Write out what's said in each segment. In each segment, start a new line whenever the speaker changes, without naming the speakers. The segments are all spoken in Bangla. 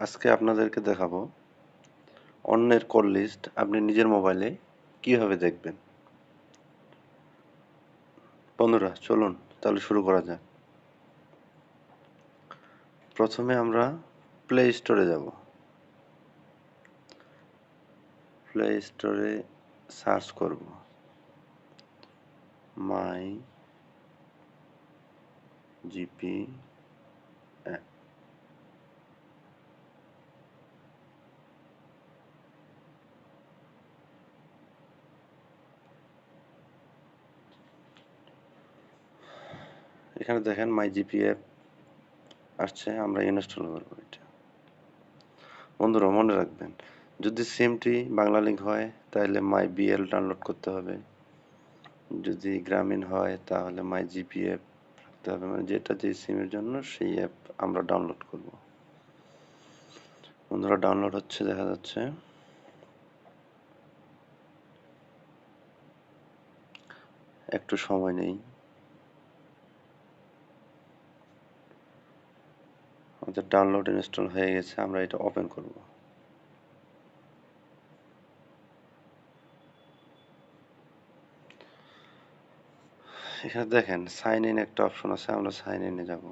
আজকে আপনাদেরকে দেখাবো অন্যের কল লিস্ট আপনি নিজের মোবাইলে কিভাবে দেখবেন। বন্ধুরা চলুন তাহলে শুরু করা যাক। প্রথমে আমরা প্লে স্টোরে যাব। প্লে স্টোরে সার্চ করব মাই জিপি অ্যাপ। এখানে দেখেন মাই জিপি অ্যাপ আসছে, আমরা ইনস্টল করব এটা। বন্ধুরা মনে রাখবেন, যদি সিমটি বাংলা লিঙ্ক হয় তাহলে মাই বিএল ডাউনলোড করতে হবে, যদি গ্রামীণ হয় তাহলে মাই জিপি অ্যাপ রাখতে হবে, মানে যেটা যে সিমের জন্য সেই অ্যাপ আমরা ডাউনলোড করব। বন্ধুরা ডাউনলোড হচ্ছে, দেখা যাচ্ছে। একটু সময় নেই। আমাদের ডাউনলোড ইনস্টল হয়ে গেছে, আমরা এটা ওপেন করব। এখানে দেখেন সাইন ইন একটা অপশন আছে, আমরা সাইন ইনে যাব।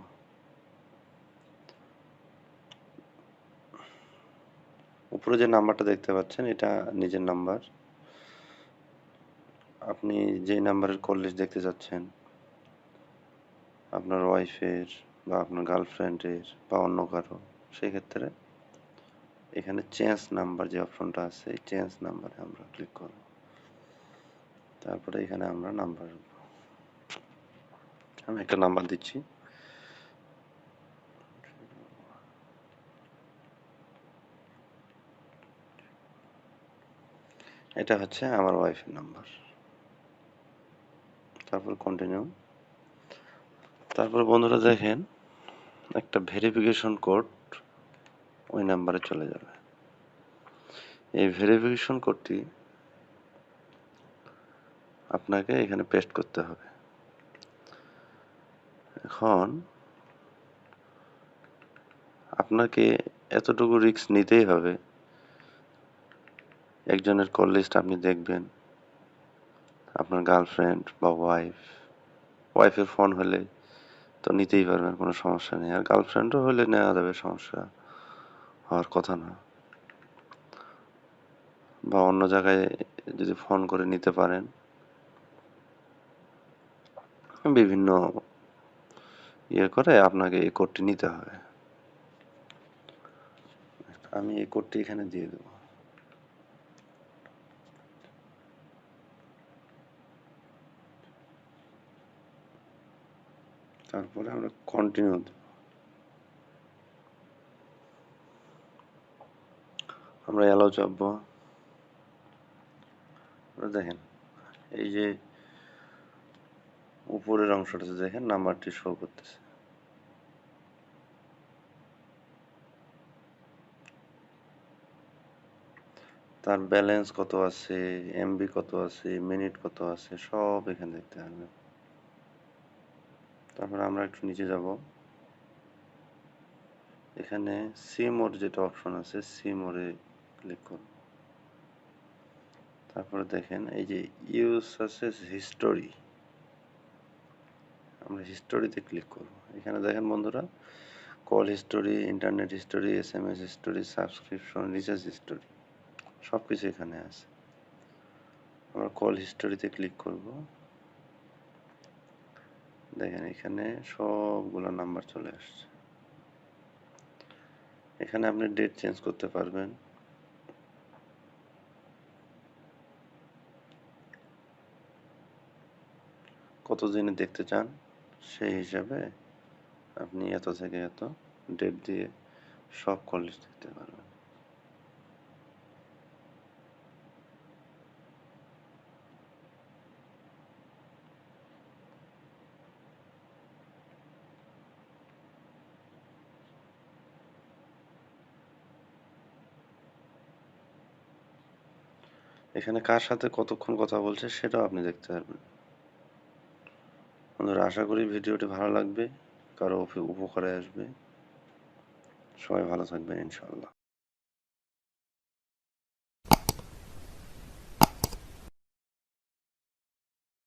উপরে যে নাম্বারটা দেখতে পাচ্ছেন এটা নিজের নাম্বার। আপনি যে নাম্বারের কল লিস্ট দেখতে চাচ্ছেন, আপনার ওয়াইফের বা আপনার গার্লফ্রেন্ডের বা অন্য কারো, সেক্ষেত্রে এখানে চেঞ্জ নাম্বার যে অপশনটা আছে এই চেঞ্জ নাম্বারে আমরা ক্লিক করব। তারপরে এখানে আমরা নাম্বার, আমি একটা নাম্বার দিচ্ছি। এটা হচ্ছে আমার ওয়াইফের নাম্বার। তারপর কন্টিনিউ। তারপর বন্ধুরা দেখেন একটা ভেরিফিকেশন কোড ওই নাম্বারে চলে যাবে। এই ভেরিফিকেশন কোডটি আপনাকে এখানে পেস্ট করতে হবে। এখন আপনাকে এতটুকু রিস্ক নিতেই হবে। একজনের কল লিস্ট আপনি দেখবেন, আপনার গার্লফ্রেন্ড বা ওয়াইফের ফোন হলে তো নিতেই পারবেন, কোনো সমস্যা নেই। আর গার্লফ্রেন্ডও হলে নেওয়া যাবে, সমস্যা হওয়ার কথা না। বা অন্য জায়গায় যদি ফোন করে নিতে পারেন, বিভিন্ন ইয়ে করে আপনাকে এই কোডটি নিতে হবে। আমি এই কোডটি এখানে দিয়ে দেবো। তারপরে আমরা কন্টিনিউ দেব। আমরা অ্যালাউ চাপবো। দেখেন এই যে উপরের অংশটাতে দেখেন নাম্বারটি শো করতেছে। তার ব্যালেন্স কত আছে, এমবি কত আছে, মিনিট কত আছে, সব এখানে দেখতে পারবেন। তারপরে আমরা একটু নিচে যাব। এখানে সি মোড যেটা অপশন আছে সি মোডে ক্লিক করব। তারপরে দেখেন এই যে ইউজ আছে হিস্টোরি, আমরা হিস্টোরিতে ক্লিক করব। এখানে দেখেন বন্ধুরা call history, internet history, SMS history, subscription, recharge history সব কিছু এখানে আছে। আমরা কল হিস্টোরিতে ক্লিক করব। দেখেন এখানে সবগুলো নাম্বার চলে আসছে। এখানে আপনি ডেট চেঞ্জ করতে পারবেন। কত দিনে দেখতে চান সেই হিসাবে আপনি এত থেকে এত ডেট দিয়ে সব কল লিস্ট দেখতে পারবেন। এখানে কার সাথে কতক্ষণ কথা বলছে সেটাও আপনি দেখতে পারবেন। বন্ধুরা আশা করি ভিডিওটি ভালো লাগবে, কারো উপকারে আসবে। সবাই ভালো থাকবেন ইনশাআল্লাহ।